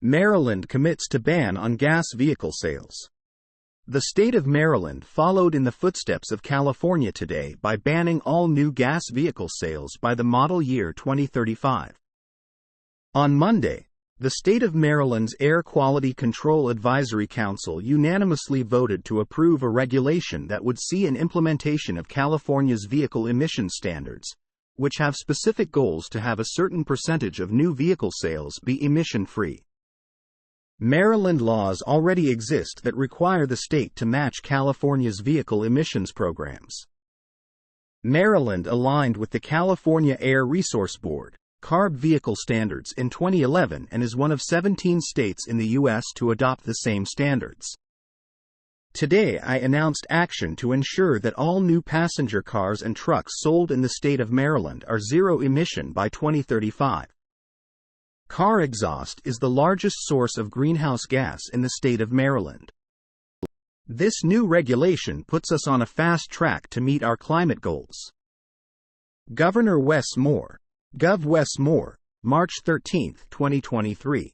Maryland commits to ban on gas vehicle sales. The state of Maryland followed in the footsteps of California today by banning all new gas vehicle sales by the model year 2035. On Monday, the state of Maryland's Air Quality Control Advisory Council unanimously voted to approve a regulation that would see an implementation of California's vehicle emission standards, which have specific goals to have a certain percentage of new vehicle sales be emission-free. Maryland laws already exist that require the state to match California's vehicle emissions programs. Maryland aligned with the California Air Resource Board, CARB vehicle standards in 2011 and is one of 17 states in the U.S. to adopt the same standards. Today I announced action to ensure that all new passenger cars and trucks sold in the state of Maryland are zero emission by 2035. Car exhaust is the largest source of greenhouse gas in the state of Maryland. This new regulation puts us on a fast track to meet our climate goals. Governor Wes Moore, Gov. Wes Moore, March 13, 2023.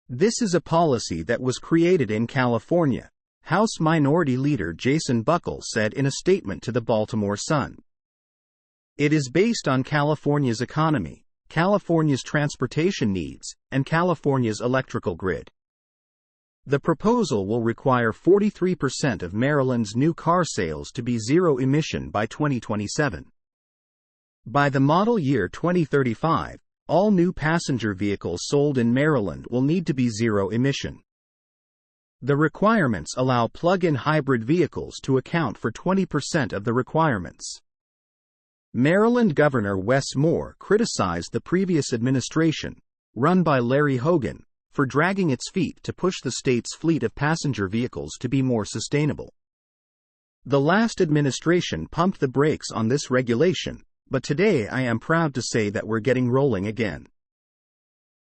This is a policy that was created in California, House Minority Leader Jason Buckle said in a statement to the Baltimore Sun. It is based on California's economy, California's transportation needs, and California's electrical grid. The proposal will require 43% of Maryland's new car sales to be zero emission by 2027. By the model year 2035, all new passenger vehicles sold in Maryland will need to be zero emission. The requirements allow plug-in hybrid vehicles to account for 20% of the requirements. Maryland Governor Wes Moore criticized the previous administration, run by Larry Hogan, for dragging its feet to push the state's fleet of passenger vehicles to be more sustainable. The last administration pumped the brakes on this regulation, but today I am proud to say that we're getting rolling again.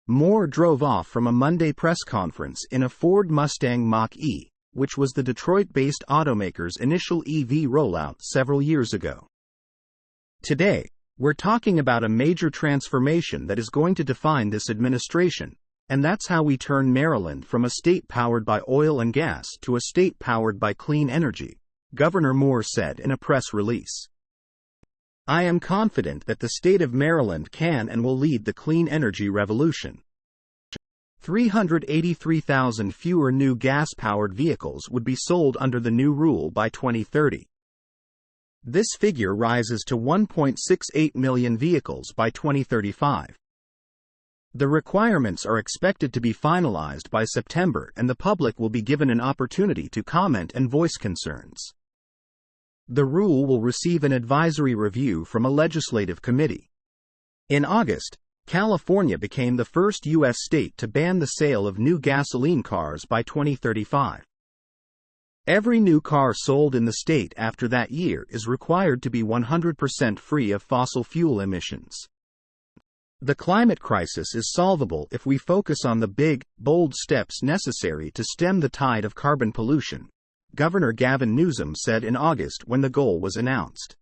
Moore drove off from a Monday press conference in a Ford Mustang Mach-E, which was the Detroit-based automaker's initial EV rollout several years ago. Today, we're talking about a major transformation that is going to define this administration, and that's how we turn Maryland from a state powered by oil and gas to a state powered by clean energy, Governor Moore said in a press release. I am confident that the state of Maryland can and will lead the clean energy revolution. 383,000 fewer new gas-powered vehicles would be sold under the new rule by 2030. This figure rises to 1.68 million vehicles by 2035. The requirements are expected to be finalized by September, and the public will be given an opportunity to comment and voice concerns. The rule will receive an advisory review from a legislative committee. In August, California became the first U.S. state to ban the sale of new gasoline cars by 2035. Every new car sold in the state after that year is required to be 100% free of fossil fuel emissions. The climate crisis is solvable if we focus on the big, bold steps necessary to stem the tide of carbon pollution, Governor Gavin Newsom said in August when the goal was announced.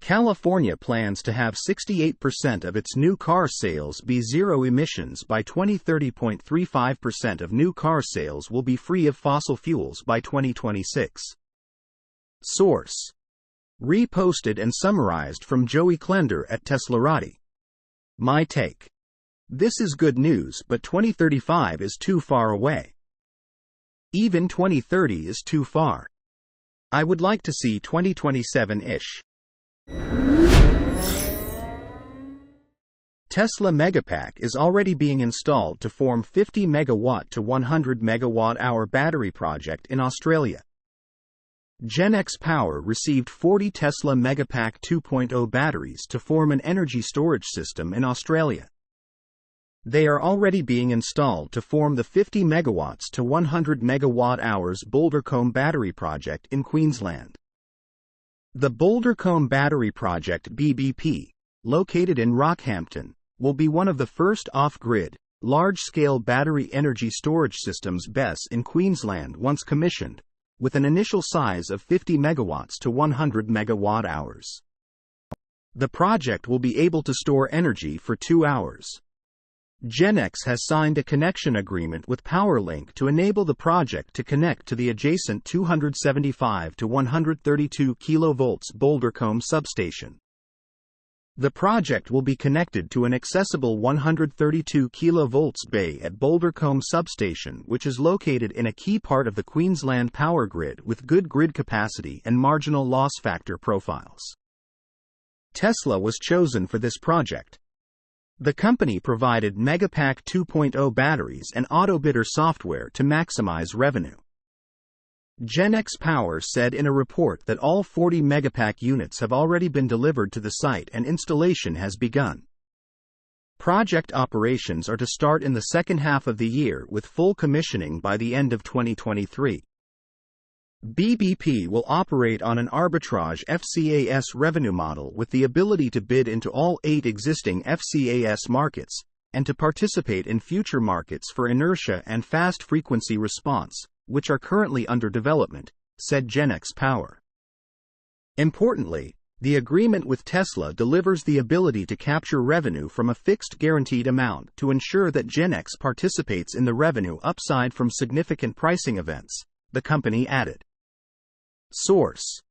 California plans to have 68% of its new car sales be zero emissions by 2030. 35% of new car sales will be free of fossil fuels by 2026. Source: reposted and summarized from Joey Klender at Teslarati. My take: this is good news, but 2035 is too far away. Even 2030 is too far. I would like to see 2027-ish. Tesla Megapack is already being installed to form 50 megawatt to 100 megawatt-hour battery project in Australia. GenX Power received 40 Tesla Megapack 2.0 batteries to form an energy storage system in Australia. They are already being installed to form the 50 megawatts to 100 megawatt-hours Bouldercombe battery project in Queensland. The Bouldercombe Battery Project (BBP), located in Rockhampton, will be one of the first off-grid, large-scale battery energy storage systems BESS in Queensland once commissioned, with an initial size of 50 megawatts to 100 megawatt-hours. The project will be able to store energy for 2 hours. GenX has signed a connection agreement with PowerLink to enable the project to connect to the adjacent 275 to 132 kV Bouldercombe substation. The project will be connected to an accessible 132 kV bay at Bouldercombe substation, which is located in a key part of the Queensland power grid with good grid capacity and marginal loss factor profiles. Tesla was chosen for this project. The company provided Megapack 2.0 batteries and AutoBidder software to maximize revenue. GenX Power said in a report that all 40 Megapack units have already been delivered to the site and installation has begun. Project operations are to start in the second half of the year with full commissioning by the end of 2023. BBP will operate on an arbitrage FCAS revenue model with the ability to bid into all 8 existing FCAS markets, and to participate in future markets for inertia and fast frequency response, which are currently under development, said GenX Power. Importantly, the agreement with Tesla delivers the ability to capture revenue from a fixed guaranteed amount to ensure that GenX participates in the revenue upside from significant pricing events, the company added. Source: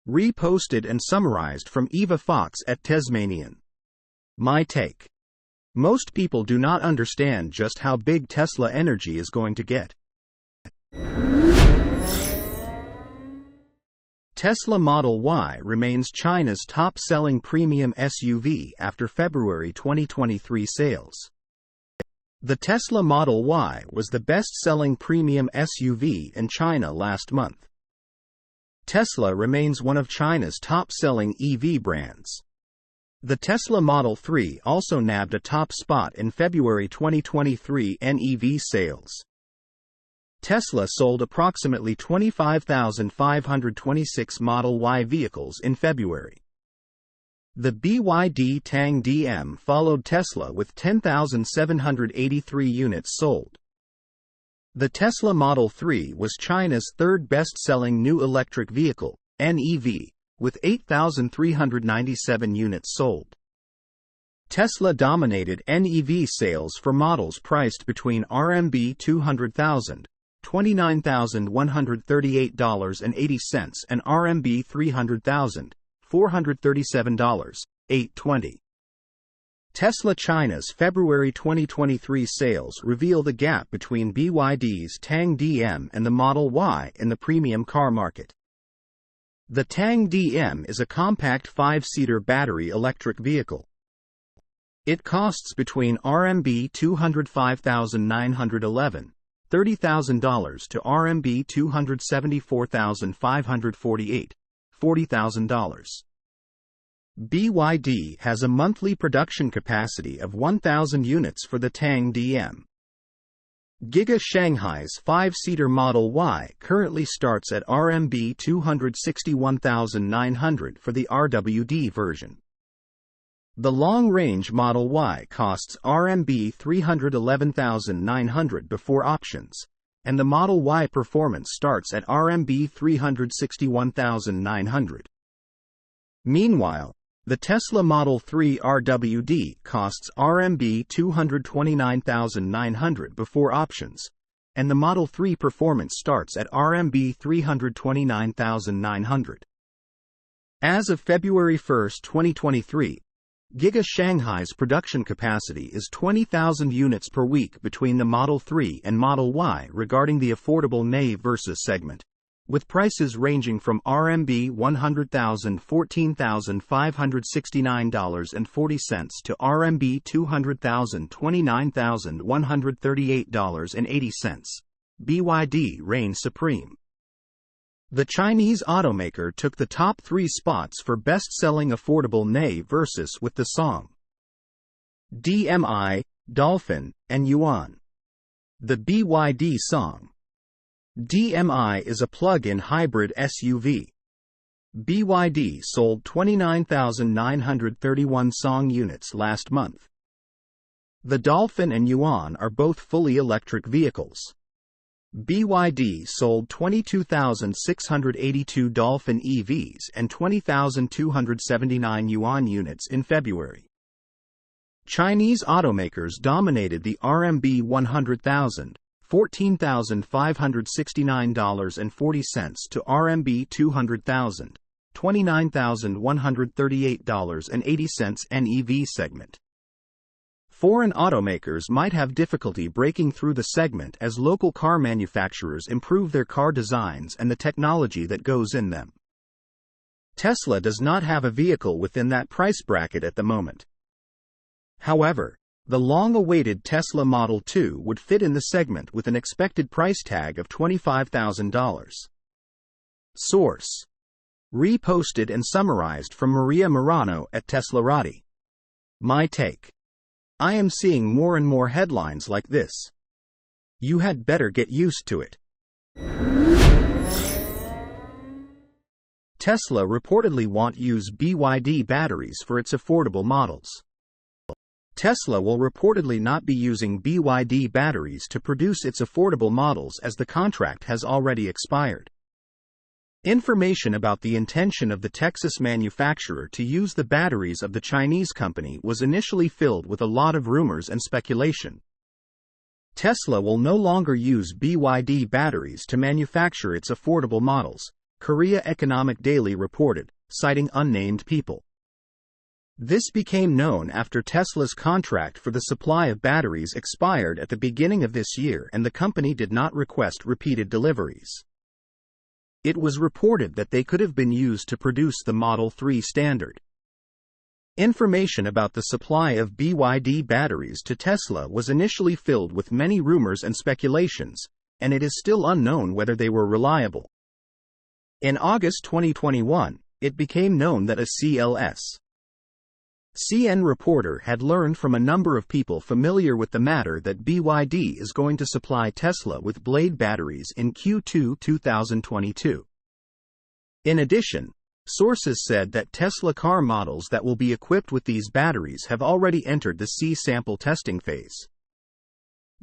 reposted and summarized from Eva Fox at Tasmanian. My take: most people do not understand just how big Tesla Energy is going to get. Tesla Model Y remains China's top-selling premium SUV after February 2023 sales. The Tesla Model Y was the best-selling premium SUV in China last month. Tesla remains one of China's top-selling EV brands. The Tesla Model 3 also nabbed a top spot in February 2023 NEV sales. Tesla sold approximately 25,526 Model Y vehicles in February. The BYD Tang DM followed Tesla with 10,783 units sold. The Tesla Model 3 was China's third best-selling new electric vehicle, NEV, with 8,397 units sold. Tesla dominated NEV sales for models priced between RMB 200,000, $29,138.80 and RMB 300,000, $437.820. Tesla China's February 2023 sales reveal the gap between BYD's Tang DM and the Model Y in the premium car market. The Tang DM is a compact 5-seater battery electric vehicle. It costs between RMB 205,911, $30,000 to RMB 274,548, $40,000. BYD has a monthly production capacity of 1,000 units for the Tang DM. Giga Shanghai's 5-seater Model Y currently starts at RMB 261,900 for the RWD version. The long-range Model Y costs RMB 311,900 before options, and the Model Y Performance starts at RMB 361,900. Meanwhile, the Tesla Model 3 RWD costs RMB 229,900 before options, and the Model 3 Performance starts at RMB 329,900. As of February 1, 2023, Giga Shanghai's production capacity is 20,000 units per week between the Model 3 and Model Y regarding the affordable NEV Versa segment, with prices ranging from RMB 100,000 $14,569.40 to RMB 200,000 $29,138.80. BYD reigns supreme. The Chinese automaker took the top 3 spots for best-selling affordable NEV Versus with the song DMI, Dolphin, and Yuan. The BYD song DMI is a plug-in hybrid SUV. BYD sold 29,931 Song units last month. The Dolphin and Yuan are both fully electric vehicles. BYD sold 22,682 Dolphin EVs and 20,279 Yuan units in February. Chinese automakers dominated the RMB 100,000, $14,569.40 to RMB 200,000, $29,138.80 NEV segment. Foreign automakers might have difficulty breaking through the segment as local car manufacturers improve their car designs and the technology that goes in them. Tesla does not have a vehicle within that price bracket at the moment. However, the long-awaited Tesla Model 2 would fit in the segment with an expected price tag of $25,000. Source: reposted and summarized from Maria Murano at Teslarati. My take: I am seeing more and more headlines like this. You had better get used to it. Tesla reportedly won't use BYD batteries for its affordable models. Tesla will reportedly not be using BYD batteries to produce its affordable models as the contract has already expired. Information about the intention of the Texas manufacturer to use the batteries of the Chinese company was initially filled with a lot of rumors and speculation. Tesla will no longer use BYD batteries to manufacture its affordable models, Korea Economic Daily reported, citing unnamed people. This became known after Tesla's contract for the supply of batteries expired at the beginning of this year and the company did not request repeated deliveries. It was reported that they could have been used to produce the Model 3 Standard. Information about the supply of BYD batteries to Tesla was initially filled with many rumors and speculations, and it is still unknown whether they were reliable. In August 2021, it became known that a CN reporter had learned from a number of people familiar with the matter that BYD is going to supply Tesla with Blade batteries in Q2 2022. In addition, sources said that Tesla car models that will be equipped with these batteries have already entered the C-sample testing phase.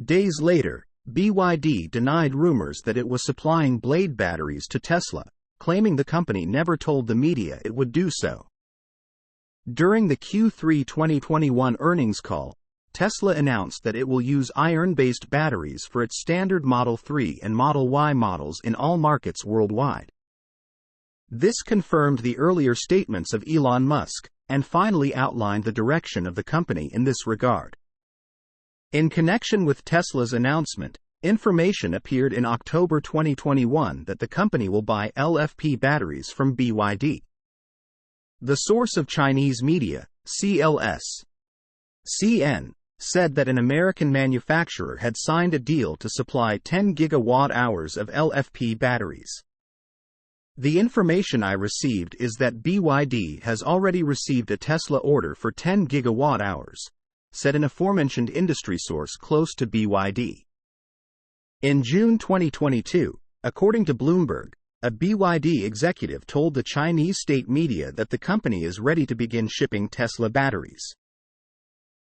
Days later, BYD denied rumors that it was supplying Blade batteries to Tesla, claiming the company never told the media it would do so. During the Q3 2021 earnings call, Tesla announced that it will use iron-based batteries for its standard Model 3 and Model Y models in all markets worldwide. This confirmed the earlier statements of Elon Musk, and finally outlined the direction of the company in this regard. In connection with Tesla's announcement, information appeared in October 2021 that the company will buy LFP batteries from BYD. The source of Chinese media, CN, said that an American manufacturer had signed a deal to supply 10 gigawatt-hours of LFP batteries. The information I received is that BYD has already received a Tesla order for 10 gigawatt-hours, said an aforementioned industry source close to BYD. In June 2022, according to Bloomberg, a BYD executive told the Chinese state media that the company is ready to begin shipping Tesla batteries.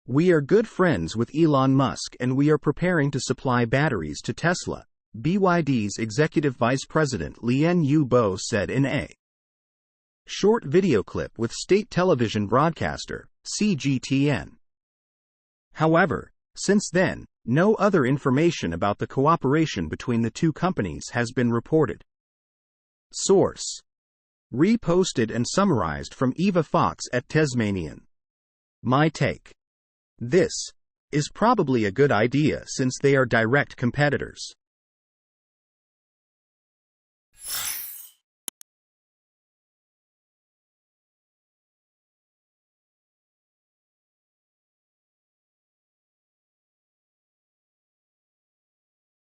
"We are good friends with Elon Musk and we are preparing to supply batteries to Tesla," BYD's executive vice president Lien Yu-bo said in a short video clip with state television broadcaster, CGTN. However, since then, no other information about the cooperation between the two companies has been reported. Source: reposted and summarized from Eva Fox at Tasmanian. My take: this is probably a good idea since they are direct competitors.